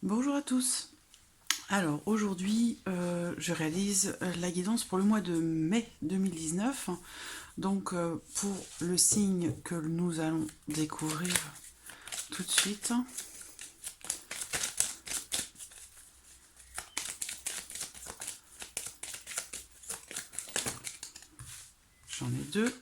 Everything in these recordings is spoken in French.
Bonjour à tous. Alors aujourd'hui, je réalise la guidance pour le mois de mai 2019. Donc pour le signe que nous allons découvrir tout de suite. J'en ai deux.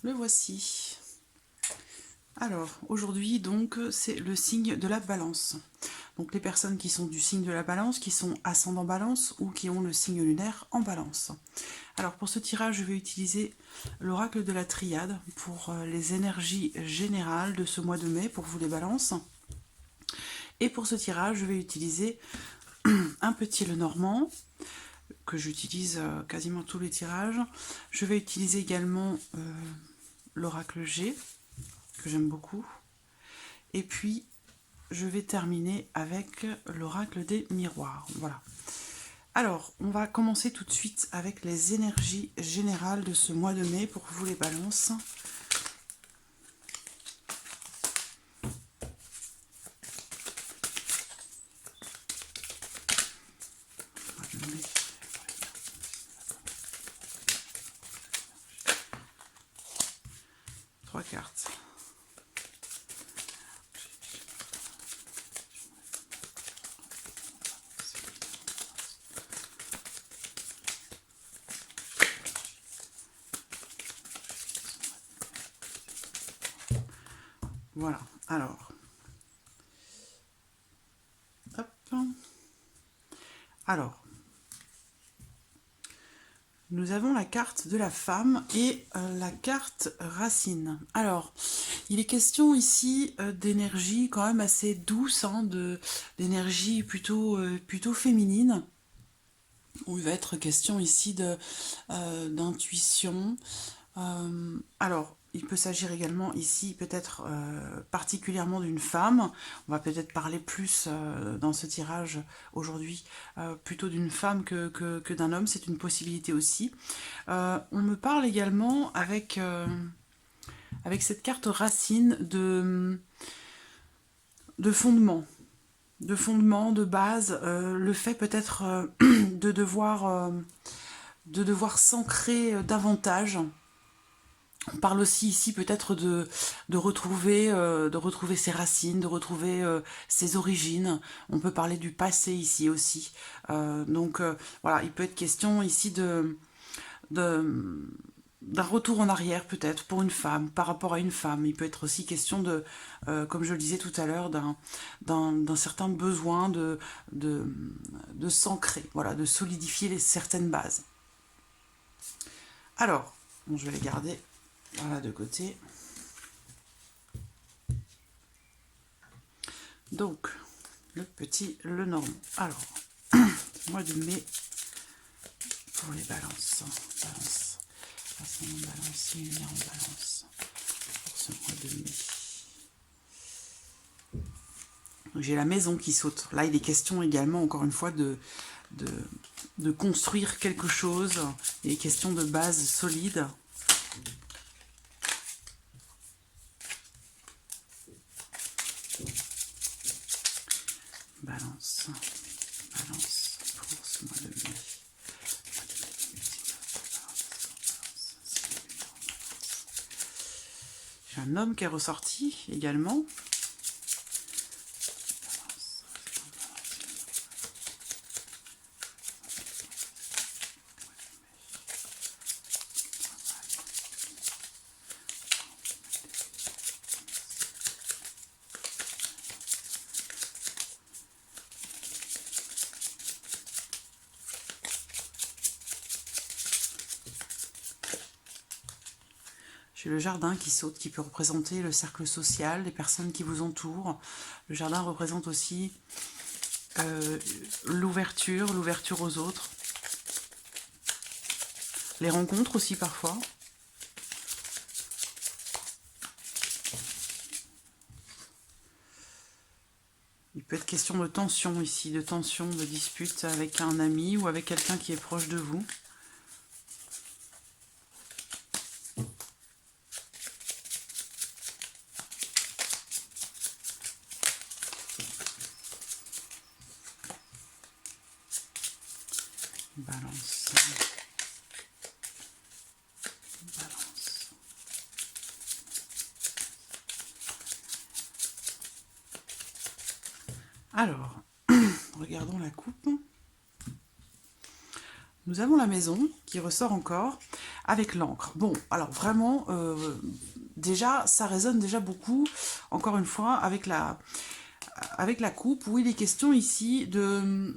Le voici. Alors, aujourd'hui, donc, c'est le signe de la balance. Donc, les personnes qui sont du signe de la balance, qui sont ascendant balance ou qui ont le signe lunaire en balance. Alors, pour ce tirage, je vais utiliser l'oracle de la triade pour les énergies générales de ce mois de mai, pour vous les balances. Et pour ce tirage, je vais utiliser un petit Lenormand, que j'utilise quasiment tous les tirages. Je vais utiliser également l'oracle G, que j'aime beaucoup. Et puis, je vais terminer avec l'oracle des miroirs. Voilà. Alors, on va commencer tout de suite avec les énergies générales de ce mois de mai pour vous les balances. Trois cartes. Voilà, alors. Hop. Alors. Nous avons la carte de la femme et la carte racine. Alors, il est question ici d'énergie quand même assez douce, hein, d'énergie plutôt féminine. Où il va être question ici d'intuition. Alors, il peut s'agir également ici peut-être particulièrement d'une femme. On va peut-être parler plus dans ce tirage aujourd'hui plutôt d'une femme que d'un homme. C'est une possibilité aussi. On me parle également avec cette carte racine de fondement. De fondement, de base, le fait peut-être de devoir s'ancrer davantage. On parle aussi ici peut-être de retrouver ses racines, de retrouver ses origines. On peut parler du passé ici aussi. Donc voilà, il peut être question ici d'un retour en arrière peut-être pour une femme, par rapport à une femme. Il peut être aussi question de, comme je le disais tout à l'heure, d'un certain besoin de s'ancrer, voilà, de solidifier certaines bases. Alors, bon, je vais les garder voilà de côté. Donc, le petit Lenormand. Alors, mois de mai pour les balances. Balance. Ascendant balance, lunaire en balance. Pour ce mois de mai. J'ai la maison qui saute. Là, il est question également, encore une fois, de construire quelque chose. Il est question de base solide. Balance. Balance pour ce mois de mai. J'ai un homme qui est ressorti également. J'ai le jardin qui saute, qui peut représenter le cercle social, les personnes qui vous entourent. Le jardin représente aussi l'ouverture aux autres. Les rencontres aussi parfois. peut être question de tension ici, de tension, de dispute avec un ami ou avec quelqu'un qui est proche de vous. Balance. Balance. Alors, regardons la coupe. Nous avons la maison qui ressort encore avec l'encre. Bon, alors vraiment, déjà, ça résonne déjà beaucoup, encore une fois, avec la coupe, où il est question ici de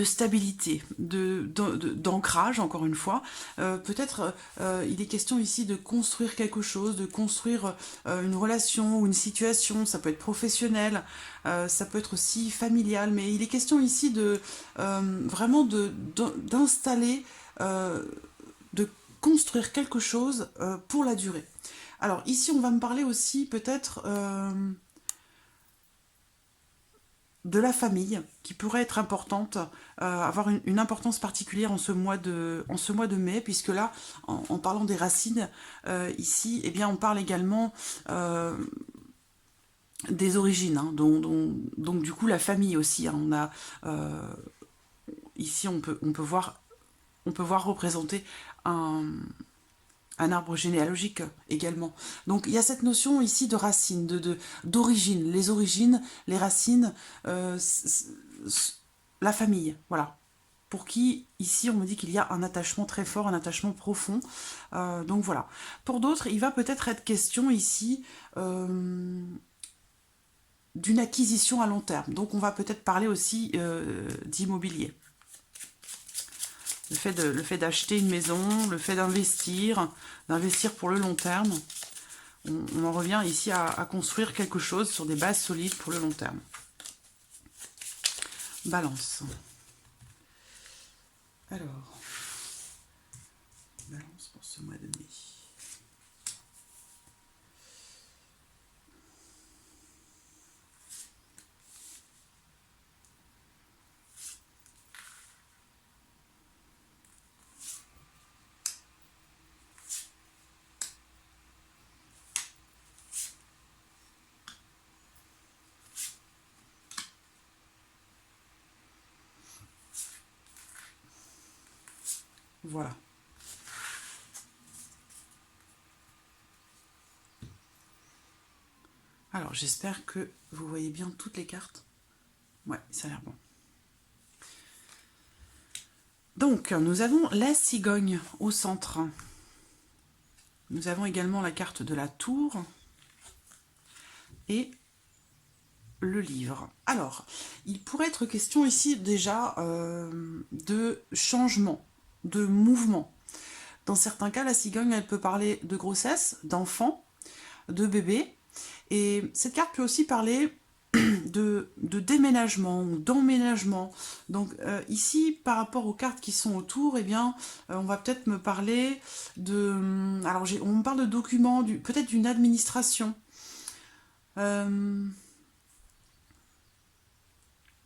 stabilité, d'ancrage, encore une fois. Peut-être il est question ici de construire quelque chose, de construire une relation ou une situation, ça peut être professionnel, ça peut être aussi familial, mais il est question ici de vraiment d'installer, de construire quelque chose pour la durée. Alors ici on va me parler aussi peut-être de la famille, qui pourrait être importante, avoir une importance particulière en ce mois de mai, puisque là, en parlant des racines, ici, eh bien, on parle également des origines, hein, donc du coup la famille aussi. Hein, on a ici, on peut voir représenter un arbre généalogique également. Donc il y a cette notion ici de racines, d'origine, les origines, les racines, la famille, voilà. Pour qui, ici, on me dit qu'il y a un attachement très fort, un attachement profond. Donc voilà. Pour d'autres, il va peut-être être question ici d'une acquisition à long terme. Donc on va peut-être parler aussi d'immobilier. Le fait d'acheter une maison, le fait d'investir pour le long terme. On en revient ici à construire quelque chose sur des bases solides pour le long terme. Balance. Alors, balance pour ce mois de mai. Voilà. Alors, j'espère que vous voyez bien toutes les cartes. Ouais, ça a l'air bon. Donc, nous avons la cigogne au centre. Nous avons également la carte de la tour et le livre. Alors, il pourrait être question ici déjà de changement, de mouvement. Dans certains cas, la cigogne, elle peut parler de grossesse, d'enfant, de bébé. Et cette carte peut aussi parler de déménagement ou d'emménagement. Donc ici, par rapport aux cartes qui sont autour, eh bien, on va peut-être me parler de... Alors, on me parle de documents, peut-être d'une administration. Il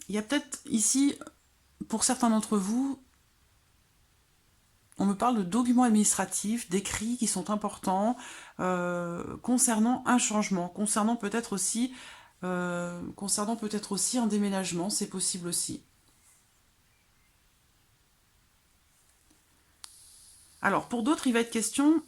y a peut-être ici, pour certains d'entre vous, on me parle de documents administratifs, d'écrits qui sont importants concernant un changement, concernant peut-être aussi un déménagement, c'est possible aussi. Alors, pour d'autres, il va être question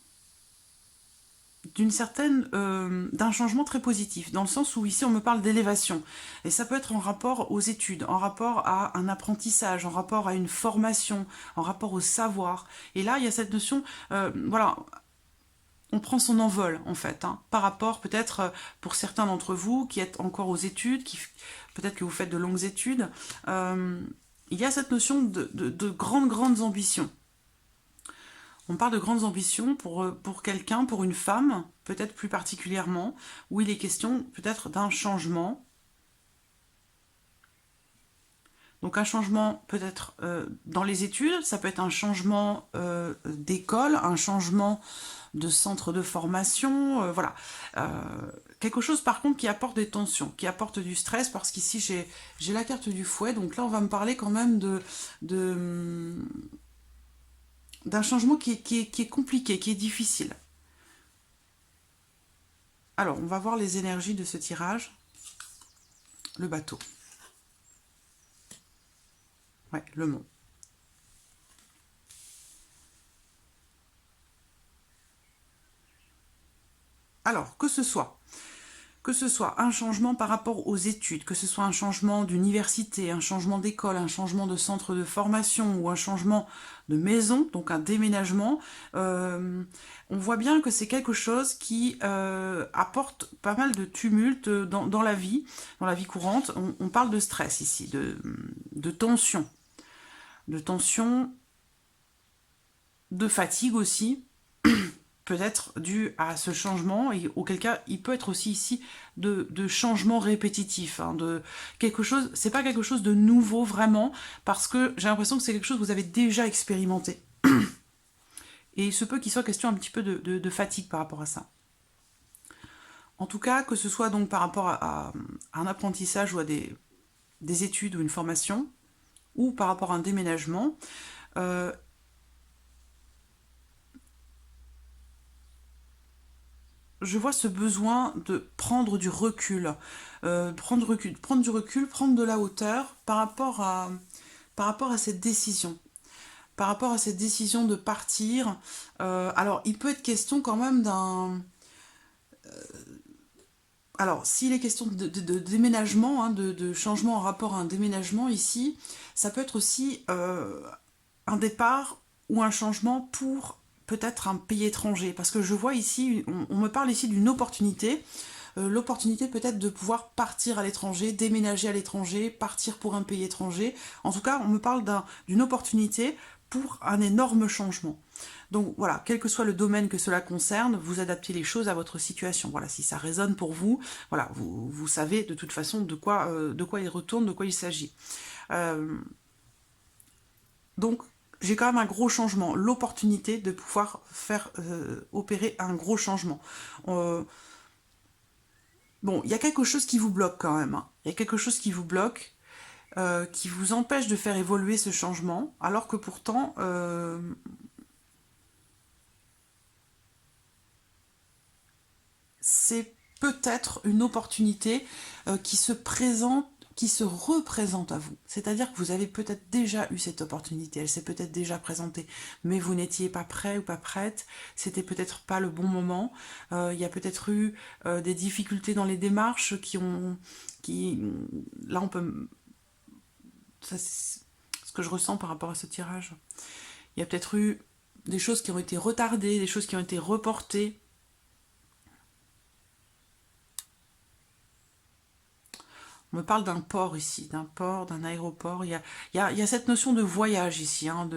d'un changement très positif, dans le sens où ici on me parle d'élévation, et ça peut être en rapport aux études, en rapport à un apprentissage, en rapport à une formation, en rapport au savoir, et là il y a cette notion, voilà, on prend son envol en fait, hein, par rapport peut-être pour certains d'entre vous qui êtes encore aux études, peut-être que vous faites de longues études, il y a cette notion de grandes ambitions. On parle de grandes ambitions pour quelqu'un, pour une femme, peut-être plus particulièrement, où il est question peut-être d'un changement. Donc un changement peut-être dans les études, ça peut être un changement d'école, un changement de centre de formation, voilà. quelque chose par contre qui apporte des tensions, qui apporte du stress, parce qu'ici j'ai la carte du fouet, donc là on va me parler quand même d'un changement qui est compliqué, qui est difficile. Alors, on va voir les énergies de ce tirage. Le bateau. Ouais, le mont. Alors, que ce soit un changement par rapport aux études, que ce soit un changement d'université, un changement d'école, un changement de centre de formation ou un changement de maison, donc un déménagement, on voit bien que c'est quelque chose qui apporte pas mal de tumulte dans la vie courante. On parle de stress ici, de tension, de fatigue aussi, peut-être dû à ce changement, et auquel cas il peut être aussi ici de changements répétitifs, hein, de quelque chose, c'est pas quelque chose de nouveau vraiment, parce que j'ai l'impression que c'est quelque chose que vous avez déjà expérimenté. Et il se peut qu'il soit question un petit peu de fatigue par rapport à ça. En tout cas, que ce soit donc par rapport à un apprentissage ou à des études ou une formation, ou par rapport à un déménagement, je vois ce besoin de prendre du recul, prendre du recul, prendre de la hauteur par rapport à cette décision. Par rapport à cette décision de partir, alors il peut être question quand même d'un... Alors, s'il est question de déménagement, hein, de changement en rapport à un déménagement ici, ça peut être aussi un départ ou un changement pour peut-être un pays étranger. Parce que je vois ici, on me parle ici d'une opportunité. L'opportunité peut-être de pouvoir partir à l'étranger, déménager à l'étranger, partir pour un pays étranger. En tout cas, on me parle d'une opportunité pour un énorme changement. Donc voilà, quel que soit le domaine que cela concerne, vous adaptez les choses à votre situation. Voilà, si ça résonne pour vous, voilà, vous savez de toute façon de quoi il retourne, de quoi il s'agit. Donc, j'ai quand même un gros changement, l'opportunité de pouvoir faire opérer un gros changement. Bon, il y a quelque chose qui vous bloque quand même, hein. Il y a quelque chose qui vous bloque, qui vous empêche de faire évoluer ce changement, alors que pourtant, c'est peut-être une opportunité qui se présente, qui se représente à vous. C'est-à-dire que vous avez peut-être déjà eu cette opportunité, elle s'est peut-être déjà présentée, mais vous n'étiez pas prêt ou pas prête, c'était peut-être pas le bon moment. Il y a peut-être eu des difficultés dans les démarches là on peut, ça c'est ce que je ressens par rapport à ce tirage. Il y a peut-être eu des choses qui ont été retardées, des choses qui ont été reportées. On me parle d'un port ici, d'un port, d'un aéroport. Il y a cette notion de voyage ici. Hein,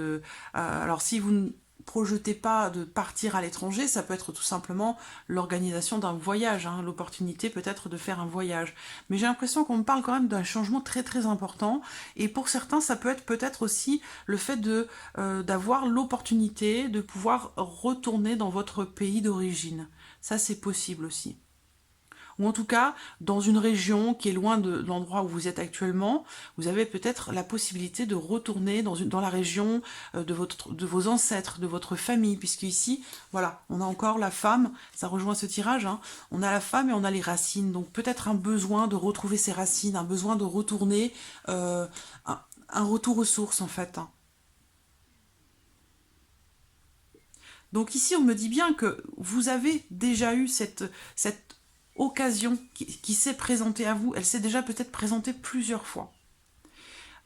alors si vous ne projetez pas de partir à l'étranger, ça peut être tout simplement l'organisation d'un voyage, hein, l'opportunité peut-être de faire un voyage. Mais j'ai l'impression qu'on me parle quand même d'un changement très très important. Et pour certains, ça peut être peut-être aussi le fait d'avoir l'opportunité de pouvoir retourner dans votre pays d'origine. Ça, c'est possible aussi, ou en tout cas dans une région qui est loin de l'endroit où vous êtes actuellement, vous avez peut-être la possibilité de retourner dans la région de vos ancêtres, de votre famille, puisque ici, voilà, on a encore la femme, ça rejoint ce tirage, hein, on a la femme et on a les racines, donc peut-être un besoin de retrouver ses racines, un besoin de retourner, un retour aux sources en fait, hein. Donc ici, on me dit bien que vous avez déjà eu cette occasion qui s'est présentée à vous. Elle s'est déjà peut-être présentée plusieurs fois.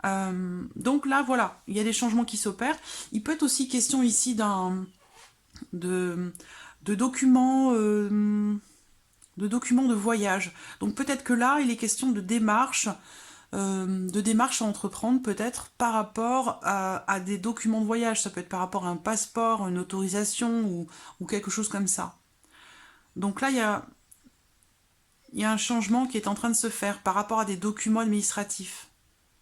Donc là, voilà, il y a des changements qui s'opèrent. Il peut être aussi question ici de, de documents... de documents de voyage. Donc peut-être que là, il est question de démarches à entreprendre peut-être par rapport à des documents de voyage. Ça peut être par rapport à un passeport, une autorisation ou quelque chose comme ça. Donc là, il y a un changement qui est en train de se faire par rapport à des documents administratifs,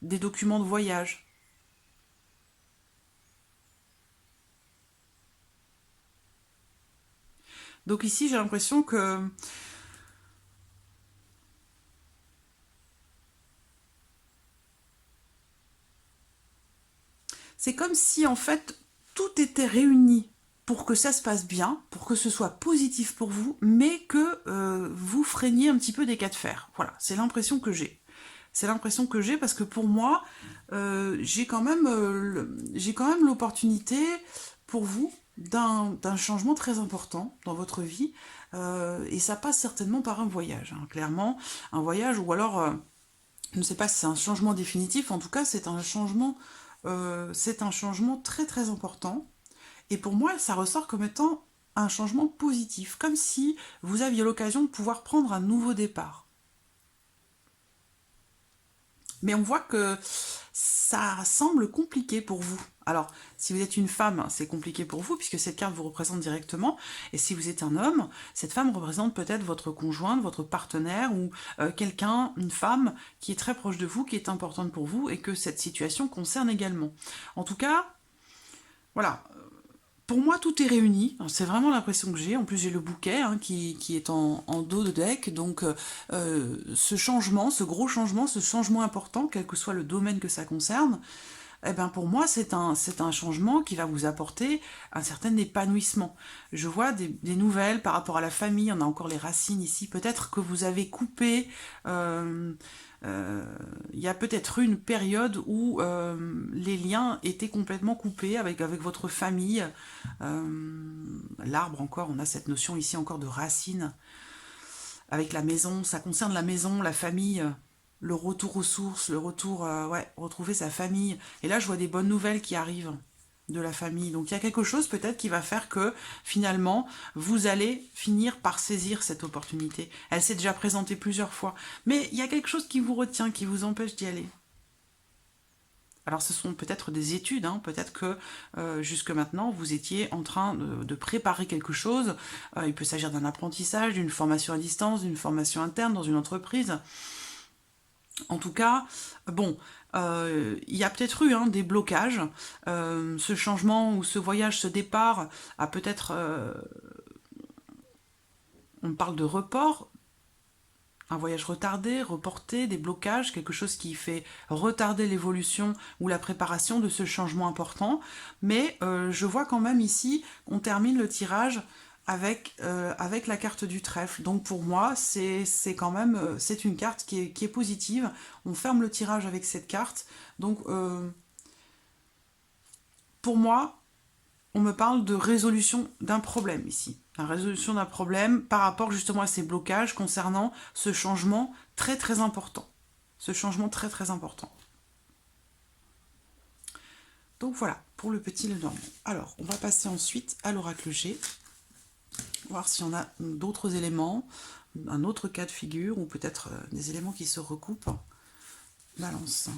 des documents de voyage. Donc ici, j'ai l'impression que c'est comme si en fait tout était réuni pour que ça se passe bien, pour que ce soit positif pour vous, mais que vous freiniez un petit peu des cas de fer. Voilà, c'est l'impression que j'ai. C'est l'impression que j'ai parce que pour moi, j'ai quand même l'opportunité pour vous d'un changement très important dans votre vie. Et ça passe certainement par un voyage, hein, clairement. Un voyage ou alors, je ne sais pas si c'est un changement définitif, en tout cas c'est un changement très très important. Et pour moi, ça ressort comme étant un changement positif, comme si vous aviez l'occasion de pouvoir prendre un nouveau départ. Mais on voit que ça semble compliqué pour vous. Alors, si vous êtes une femme, c'est compliqué pour vous, puisque cette carte vous représente directement. Et si vous êtes un homme, cette femme représente peut-être votre conjointe, votre partenaire, ou quelqu'un, une femme, qui est très proche de vous, qui est importante pour vous, et que cette situation concerne également. En tout cas, voilà. Pour moi, tout est réuni. C'est vraiment l'impression que j'ai. En plus, j'ai le bouquet hein, qui est en dos de deck. Donc, ce changement, ce gros changement, ce changement important, quel que soit le domaine que ça concerne, eh ben pour moi, c'est un changement qui va vous apporter un certain épanouissement. Je vois des nouvelles par rapport à la famille. On a encore les racines ici. Peut-être que vous avez coupé... il y a peut-être eu une période où les liens étaient complètement coupés avec votre famille. L'arbre encore, on a cette notion ici encore de racines. Avec la maison, ça concerne la maison, la famille, le retour aux sources, le retour, retrouver sa famille. Et là, je vois des bonnes nouvelles qui arrivent de la famille. Donc il y a quelque chose peut-être qui va faire que finalement vous allez finir par saisir cette opportunité. Elle s'est déjà présentée plusieurs fois, mais il y a quelque chose qui vous retient, qui vous empêche d'y aller. Alors ce sont peut-être des études, hein, peut-être que jusque maintenant vous étiez en train de préparer quelque chose. Il peut s'agir d'un apprentissage, d'une formation à distance, d'une formation interne dans une entreprise. En tout cas, bon, il y a peut-être eu hein, des blocages. Ce changement ou ce voyage, ce départ a peut-être... on parle de report, un voyage retardé, reporté, des blocages, quelque chose qui fait retarder l'évolution ou la préparation de ce changement important. Mais je vois quand même ici, on termine le tirage avec la carte du trèfle. Donc pour moi, c'est quand même c'est une carte qui est positive. On ferme le tirage avec cette carte. Donc pour moi, on me parle de résolution d'un problème ici. La résolution d'un problème par rapport justement à ces blocages concernant ce changement très très important. Ce changement très très important. Donc voilà, pour le petit Lenormand. Alors, on va passer ensuite à l'oracle G. Voir si on a d'autres éléments, un autre cas de figure, ou peut-être des éléments qui se recoupent. Balance.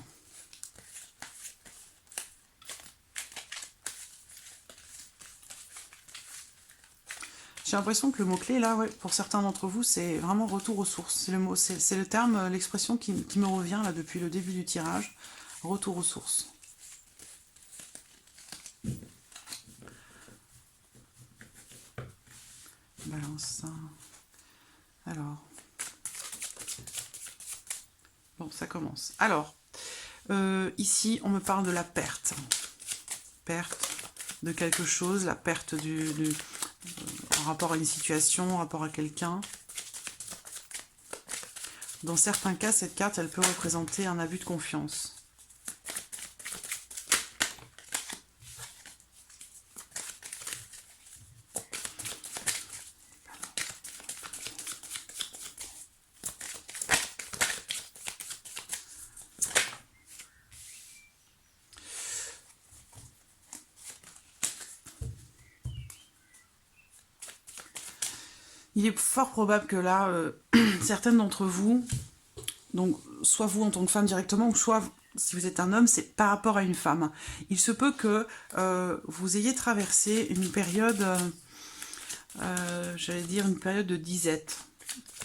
J'ai l'impression que le mot-clé, là, ouais, pour certains d'entre vous, c'est vraiment retour aux sources. C'est le terme, l'expression qui me revient là depuis le début du tirage. Retour aux sources. Balance. Alors. Bon, ça commence. Alors, ici, on me parle de la perte. Perte de quelque chose, la perte en rapport à une situation, en rapport à quelqu'un. Dans certains cas, cette carte, elle peut représenter un abus de confiance. Il est fort probable que là, certaines d'entre vous, donc soit vous en tant que femme directement, ou soit si vous êtes un homme, c'est par rapport à une femme. Il se peut que vous ayez traversé une période, j'allais dire une période de disette.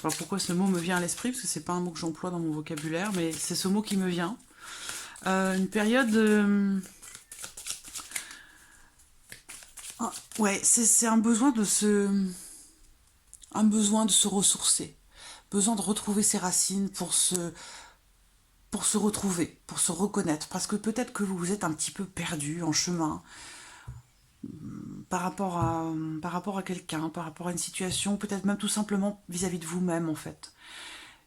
Alors pourquoi ce mot me vient à l'esprit, parce que c'est pas un mot que j'emploie dans mon vocabulaire, mais c'est ce mot qui me vient. Une période... ouais, c'est un besoin de se... un besoin de se ressourcer, besoin de retrouver ses racines pour se pour se retrouver, pour se reconnaître, parce que peut-être que vous vous êtes un petit peu perdu en chemin par rapport à quelqu'un, par rapport à une situation, peut-être même tout simplement vis-à-vis de vous-même en fait.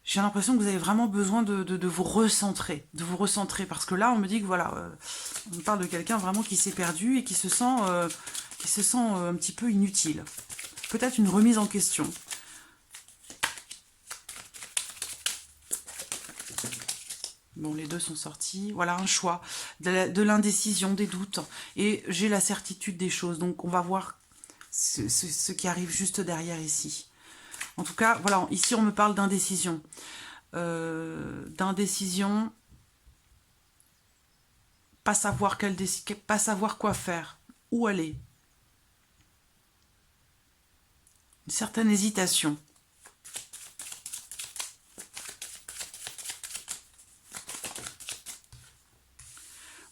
J'ai l'impression que vous avez vraiment besoin de vous recentrer, parce que là on me dit que voilà, on parle de quelqu'un vraiment qui s'est perdu et qui se sent un petit peu inutile. Peut-être une remise en question. Bon, les deux sont sortis. Voilà, un choix, de l'indécision, des doutes. Et j'ai la certitude des choses. Donc, on va voir ce qui arrive juste derrière ici. En tout cas, voilà, ici, on me parle d'indécision. D'indécision, pas savoir pas savoir quoi faire, où aller. Une certaine hésitation.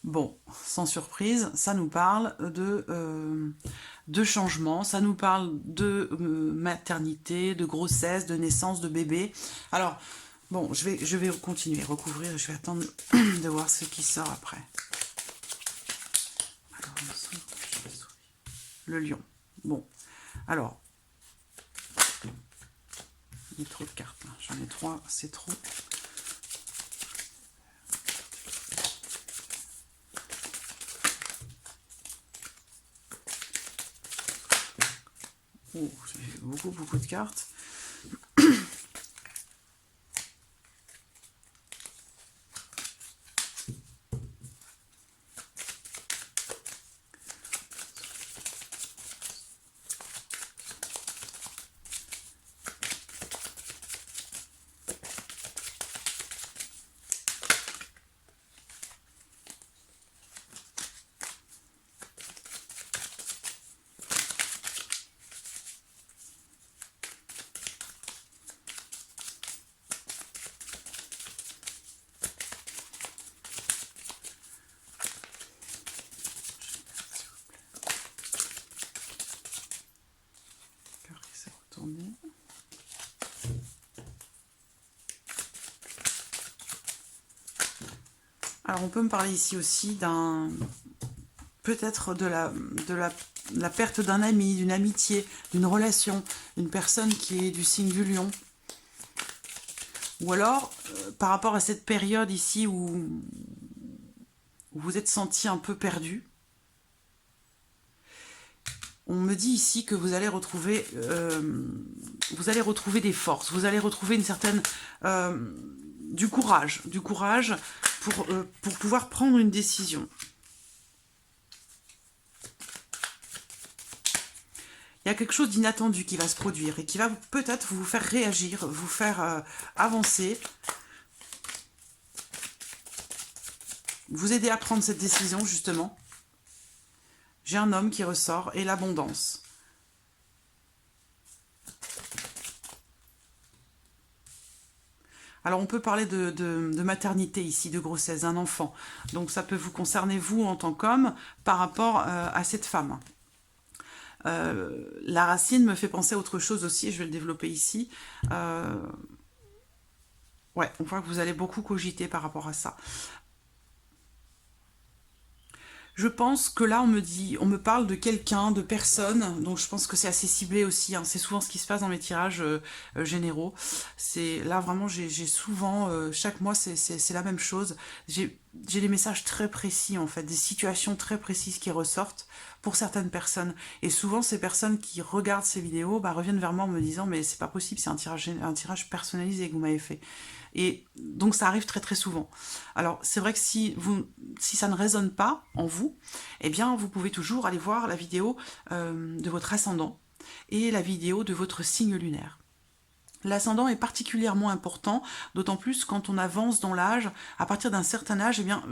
Bon, sans surprise, ça nous parle de changement, ça nous parle de maternité, de grossesse, de naissance, de bébé. Alors, bon, je vais continuer, recouvrir, je vais attendre de voir ce qui sort après. Alors, le lion. Bon, alors, il y a trop de cartes, hein. J'en ai 3, c'est trop. Oh, j'ai beaucoup de cartes. Alors on peut me parler ici aussi peut-être de la perte d'un ami, d'une amitié, d'une relation, d'une personne qui est du signe du lion. Ou alors, par rapport à cette période ici où vous êtes senti un peu perdu, on me dit ici que vous allez retrouver des forces, vous allez retrouver une certaine du courage pour pouvoir prendre une décision. Il y a quelque chose d'inattendu qui va se produire et qui va peut-être vous faire réagir, vous faire avancer, vous aider à prendre cette décision justement. J'ai un homme qui ressort et l'abondance. Alors on peut parler de maternité ici, de grossesse d'un enfant. Donc ça peut vous concerner vous en tant qu'homme par rapport à cette femme. La racine me fait penser à autre chose aussi, je vais le développer ici. Ouais, on voit que vous allez beaucoup cogiter par rapport à ça. Je pense que là, on me parle de quelqu'un, de personne, donc je pense que c'est assez ciblé aussi, hein. C'est souvent ce qui se passe dans mes tirages généraux. Là, vraiment, j'ai souvent, chaque mois, c'est la même chose. J'ai des messages très précis, en fait, des situations très précises qui ressortent pour certaines personnes. Et souvent, ces personnes qui regardent ces vidéos reviennent vers moi en me disant « Mais c'est pas possible, c'est un tirage personnalisé que vous m'avez fait. » Et donc ça arrive très souvent. Alors c'est vrai que si ça ne résonne pas en vous, eh bien vous pouvez toujours aller voir la vidéo de votre ascendant et la vidéo de votre signe lunaire. L'ascendant est particulièrement important, d'autant plus quand on avance dans l'âge. À partir d'un certain âge, eh bien,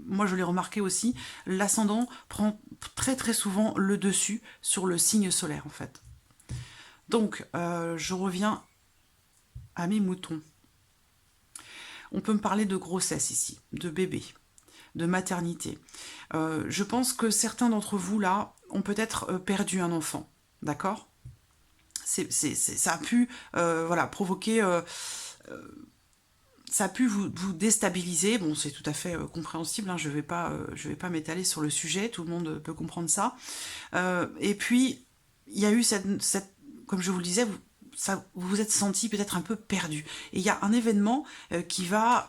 moi je l'ai remarqué aussi, l'ascendant prend très souvent le dessus sur le signe solaire en fait. Donc je reviens à mes moutons. On peut me parler de grossesse ici, de bébé, de maternité. Je pense que certains d'entre vous, là, ont peut-être perdu un enfant, d'accord ? Ça a pu provoquer ça a pu vous déstabiliser. Bon, c'est tout à fait compréhensible, hein, je vais pas m'étaler sur le sujet, tout le monde peut comprendre ça. Et puis, il y a eu comme je vous le disais, vous vous êtes senti peut-être un peu perdu. Et il y a un événement qui va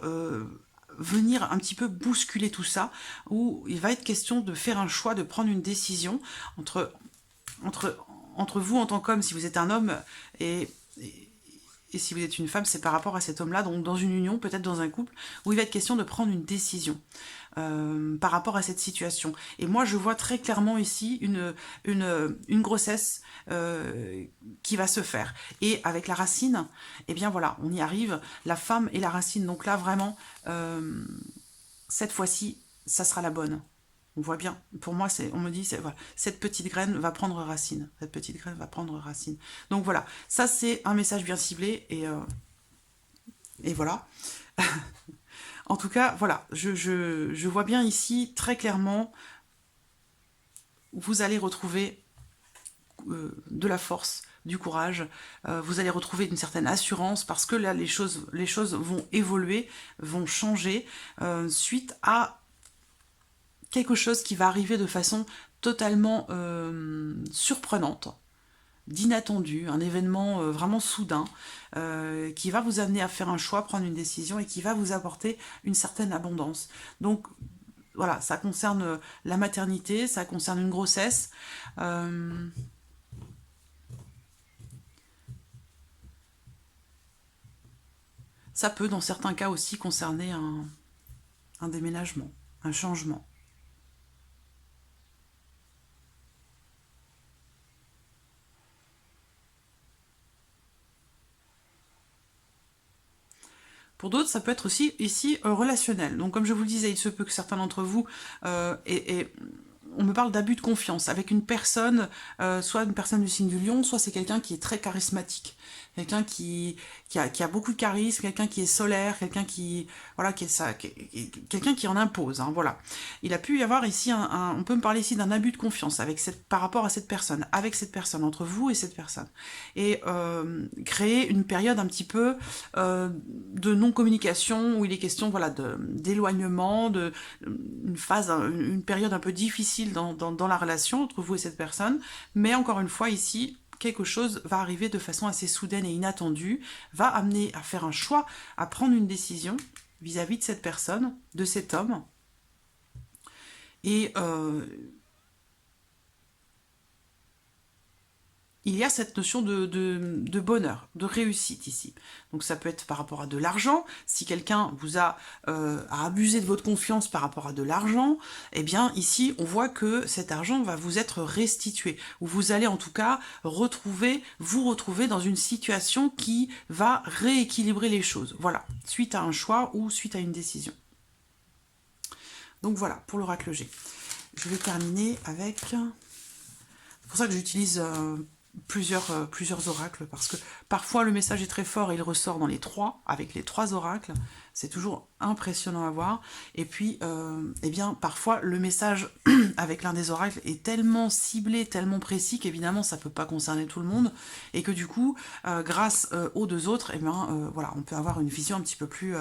venir un petit peu bousculer tout ça, où il va être question de faire un choix, de prendre une décision entre, entre vous en tant qu'homme, si vous êtes un homme, et, et si vous êtes une femme, c'est par rapport à cet homme-là, donc dans une union, peut-être dans un couple, où il va être question de prendre une décision par rapport à cette situation. Et moi, je vois très clairement ici une grossesse qui va se faire. Et avec la racine, eh bien voilà, on y arrive, la femme et la racine. Donc là, vraiment, cette fois-ci, ça sera la bonne. On voit bien, pour moi, on me dit, voilà, cette petite graine va prendre racine. Cette petite graine va prendre racine. Donc voilà, ça c'est un message bien ciblé, et voilà. En tout cas, voilà, je vois bien ici, très clairement, vous allez retrouver de la force, du courage, vous allez retrouver une certaine assurance, parce que là, les choses vont évoluer, vont changer, suite à quelque chose qui va arriver de façon totalement surprenante, d'inattendu, un événement vraiment soudain, qui va vous amener à faire un choix, prendre une décision, et qui va vous apporter une certaine abondance. Donc voilà, ça concerne la maternité, ça concerne une grossesse. Ça peut dans certains cas aussi concerner un déménagement, un changement. Pour d'autres, ça peut être aussi ici relationnel. Donc comme je vous le disais, il se peut que certains d'entre vous on me parle d'abus de confiance avec une personne, soit une personne du signe du lion, soit c'est quelqu'un qui est très charismatique, quelqu'un qui a beaucoup de charisme, quelqu'un qui est solaire, quelqu'un qui voilà, quelqu'un qui en impose, hein, voilà. Il a pu y avoir ici on peut me parler ici d'un abus de confiance par rapport à cette personne, avec cette personne, entre vous et cette personne, et créer une période un petit peu de non-communication, où il est question, voilà, d'éloignement, une période un peu difficile dans la relation entre vous et cette personne. Mais encore une fois, ici, quelque chose va arriver de façon assez soudaine et inattendue, va amener à faire un choix, à prendre une décision vis-à-vis de cette personne, de cet homme. Et il y a cette notion de bonheur, de réussite ici. Donc ça peut être par rapport à de l'argent. Si quelqu'un vous a abusé de votre confiance par rapport à de l'argent, eh bien ici on voit que cet argent va vous être restitué. Ou vous allez en tout cas vous retrouver dans une situation qui va rééquilibrer les choses. Voilà, suite à un choix ou suite à une décision. Donc voilà, pour l'oracle G. Je vais terminer avec... C'est pour ça que j'utilise... plusieurs oracles, parce que parfois le message est très fort et il ressort dans avec les trois oracles, c'est toujours impressionnant à voir, et puis eh bien parfois le message avec l'un des oracles est tellement ciblé, tellement précis, qu'évidemment ça peut pas concerner tout le monde, et que du coup grâce aux deux autres, eh bien voilà, on peut avoir une vision un petit peu plus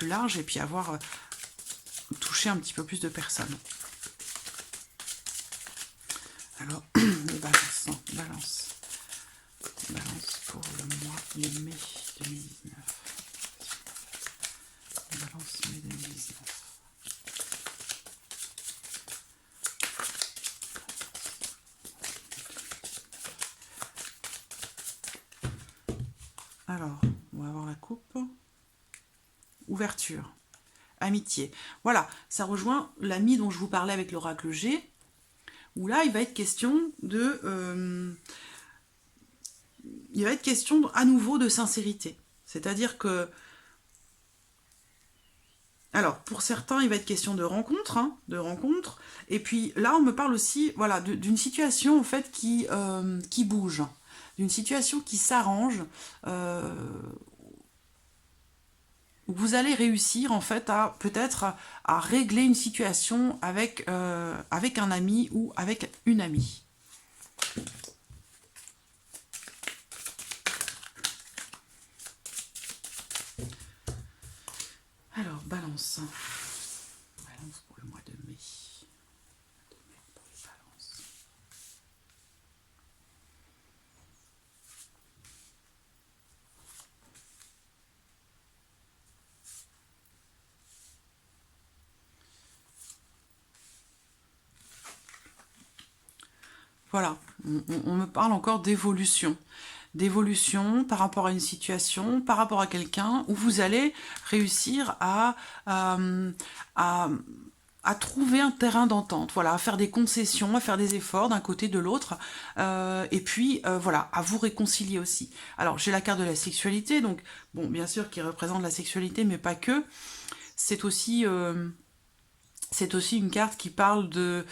large, et puis avoir touché un petit peu plus de personnes. Alors, les balances, balance pour le mois de mai 2019. Balance mai 2019. Alors, on va avoir la coupe. Ouverture. Amitié. Voilà, ça rejoint l'ami dont je vous parlais avec l'oracle G, où là, il va être question à nouveau de sincérité. C'est-à-dire que... Alors, pour certains, il va être question de rencontre, et puis là, on me parle aussi, voilà, d'une situation, en fait, qui bouge, d'une situation qui s'arrange, où vous allez réussir, en fait, peut-être à régler une situation avec un ami ou avec une amie. Alors, balance. Balance pour le mois de mai. Pour les balances. Voilà, on me parle encore d'évolution. D'évolution par rapport à une situation, par rapport à quelqu'un, où vous allez réussir à, à trouver un terrain d'entente, voilà, à faire des concessions, à faire des efforts d'un côté de l'autre, et puis voilà, à vous réconcilier aussi. Alors j'ai la carte de la sexualité, donc bon, bien sûr, qui représente la sexualité, mais pas que. C'est aussi une carte qui parle de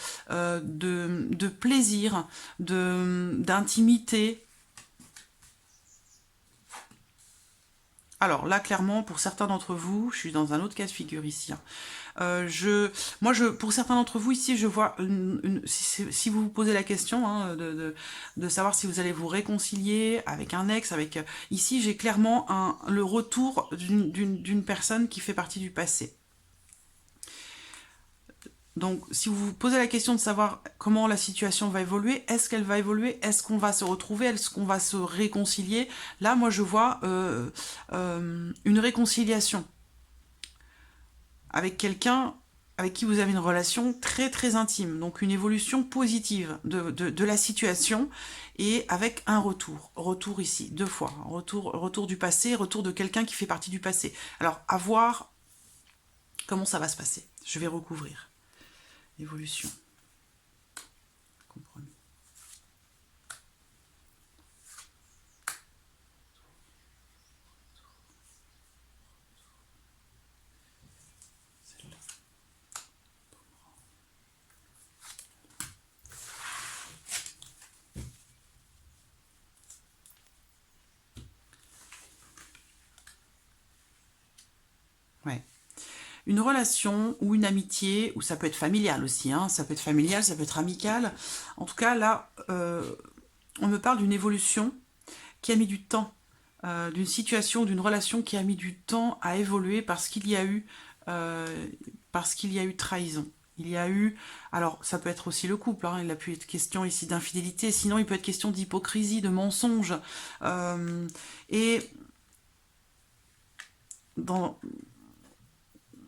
plaisir, d'intimité. Alors là, clairement, pour certains d'entre vous, je suis dans un autre cas de figure ici. Pour certains d'entre vous ici, je vois, si vous vous posez la question hein, de savoir si vous allez vous réconcilier avec un ex, ici j'ai clairement le retour d'une personne qui fait partie du passé. Donc, si vous vous posez la question de savoir comment la situation va évoluer, est-ce qu'elle va évoluer, est-ce qu'on va se retrouver, est-ce qu'on va se réconcilier? Là, moi, je vois une réconciliation avec quelqu'un avec qui vous avez une relation très très intime, donc une évolution positive de la situation et avec un retour ici, 2 fois, retour du passé, retour de quelqu'un qui fait partie du passé. Alors, à voir comment ça va se passer. Je vais recouvrir. Évolution. Compromis. Ouais. Une relation ou une amitié, ou ça peut être familial aussi, hein, ça peut être familial, ça peut être amical. En tout cas, là, on me parle d'une évolution qui a mis du temps, d'une situation, d'une relation qui a mis du temps à évoluer parce qu'il y a eu trahison. Il y a eu, alors ça peut être aussi le couple, hein, il a pu être question ici d'infidélité, sinon il peut être question d'hypocrisie, de mensonge. Et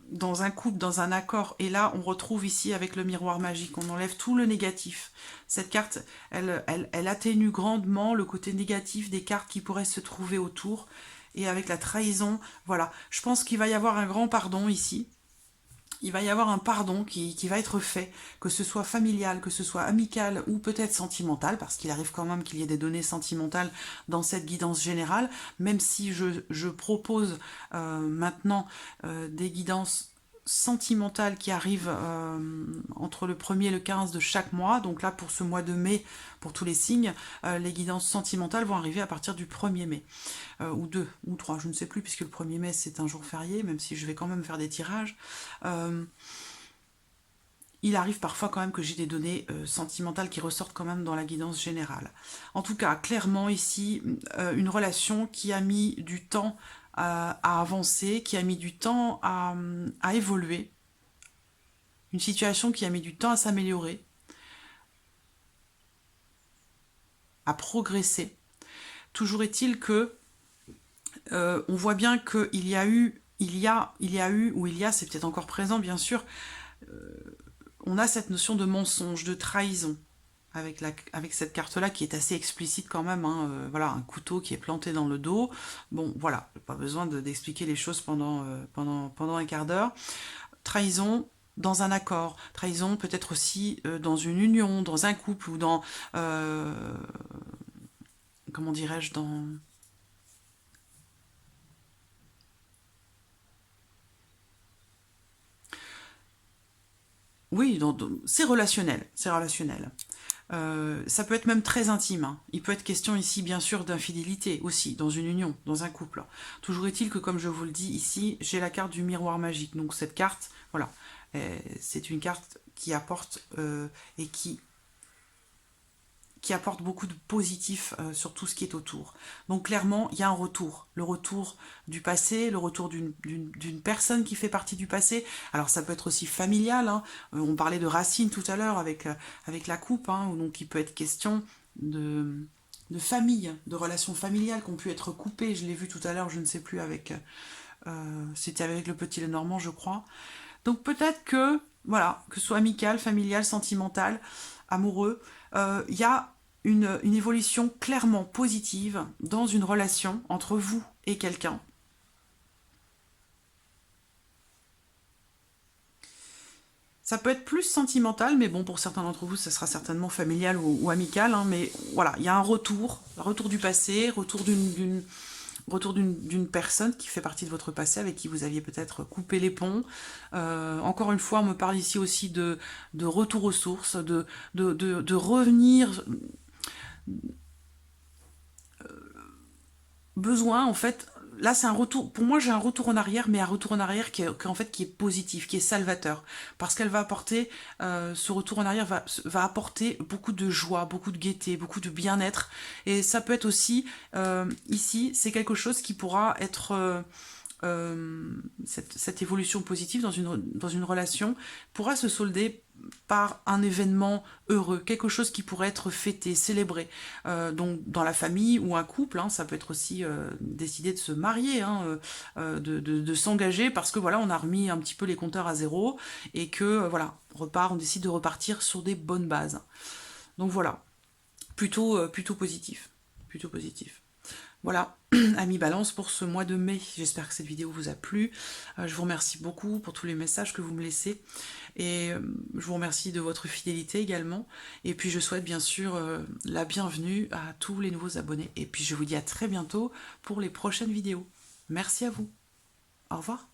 dans un couple, dans un accord, et là on retrouve ici avec le miroir magique, on enlève tout le négatif. Cette carte, elle atténue grandement le côté négatif des cartes qui pourraient se trouver autour, et avec la trahison, voilà, je pense qu'il va y avoir un grand pardon ici. Il va y avoir un pardon qui va être fait, que ce soit familial, que ce soit amical ou peut-être sentimental, parce qu'il arrive quand même qu'il y ait des données sentimentales dans cette guidance générale, même si je propose maintenant des guidances sentimentales qui arrivent entre le 1er et le 15 de chaque mois. Donc là, pour ce mois de mai, pour tous les signes, les guidances sentimentales vont arriver à partir du 1er mai. Ou 2, ou 3, je ne sais plus, puisque le 1er mai, c'est un jour férié, même si je vais quand même faire des tirages. Il arrive parfois quand même que j'ai des données sentimentales qui ressortent quand même dans la guidance générale. En tout cas, clairement ici, une relation qui a mis du temps à avancer, qui a mis du temps à évoluer, une situation qui a mis du temps à s'améliorer, à progresser. Toujours est-il que on voit bien qu'il y a eu, c'est peut-être encore présent bien sûr, on a cette notion de mensonge, de trahison, avec cette carte-là qui est assez explicite quand même, hein, voilà, un couteau qui est planté dans le dos, bon voilà, pas besoin d'expliquer les choses pendant un quart d'heure. Trahison dans un accord, trahison peut-être aussi dans une union, dans un couple, ou dans, comment dirais-je, dans... Oui, c'est relationnel, c'est relationnel. Ça peut être même très intime. Hein. Il peut être question ici, bien sûr, d'infidélité aussi, dans une union, dans un couple. Toujours est-il que, comme je vous le dis ici, j'ai la carte du miroir magique. Donc cette carte, voilà, c'est une carte qui apporte et qui qui apporte beaucoup de positif sur tout ce qui est autour. Donc clairement, il y a un retour. Le retour du passé, le retour d'une personne qui fait partie du passé. Alors ça peut être aussi familial. Hein. On parlait de racines tout à l'heure avec la coupe. Hein, donc il peut être question de famille, de relations familiales qui ont pu être coupées. Je l'ai vu tout à l'heure, je ne sais plus avec... c'était avec le petit Lenormand, je crois. Donc peut-être que, voilà, que ce soit amical, familial, sentimental, amoureux, il y a une évolution clairement positive dans une relation entre vous et quelqu'un. Ça peut être plus sentimental, mais bon, pour certains d'entre vous, ça sera certainement familial ou amical. Hein, mais voilà, il y a un retour du passé, retour d'une personne qui fait partie de votre passé, avec qui vous aviez peut-être coupé les ponts. Encore une fois, on me parle ici aussi de retour aux sources, de revenir, besoin, en fait, là c'est un retour, pour moi j'ai un retour en arrière, mais un retour en arrière en fait, qui est positif, qui est salvateur, parce qu'elle va apporter, ce retour en arrière va apporter beaucoup de joie, beaucoup de gaieté, beaucoup de bien-être, et ça peut être aussi, ici, c'est quelque chose qui pourra être... cette évolution positive dans une relation pourra se solder par un événement heureux, quelque chose qui pourrait être fêté, célébré. Donc dans la famille ou un couple, hein, ça peut être aussi décider de se marier, hein, de s'engager parce que voilà, on a remis un petit peu les compteurs à zéro et que voilà, on décide de repartir sur des bonnes bases. Donc voilà, plutôt positif. Plutôt positif. Voilà, amis Balance pour ce mois de mai. J'espère que cette vidéo vous a plu. Je vous remercie beaucoup pour tous les messages que vous me laissez. Et je vous remercie de votre fidélité également. Et puis je souhaite bien sûr la bienvenue à tous les nouveaux abonnés. Et puis je vous dis à très bientôt pour les prochaines vidéos. Merci à vous. Au revoir.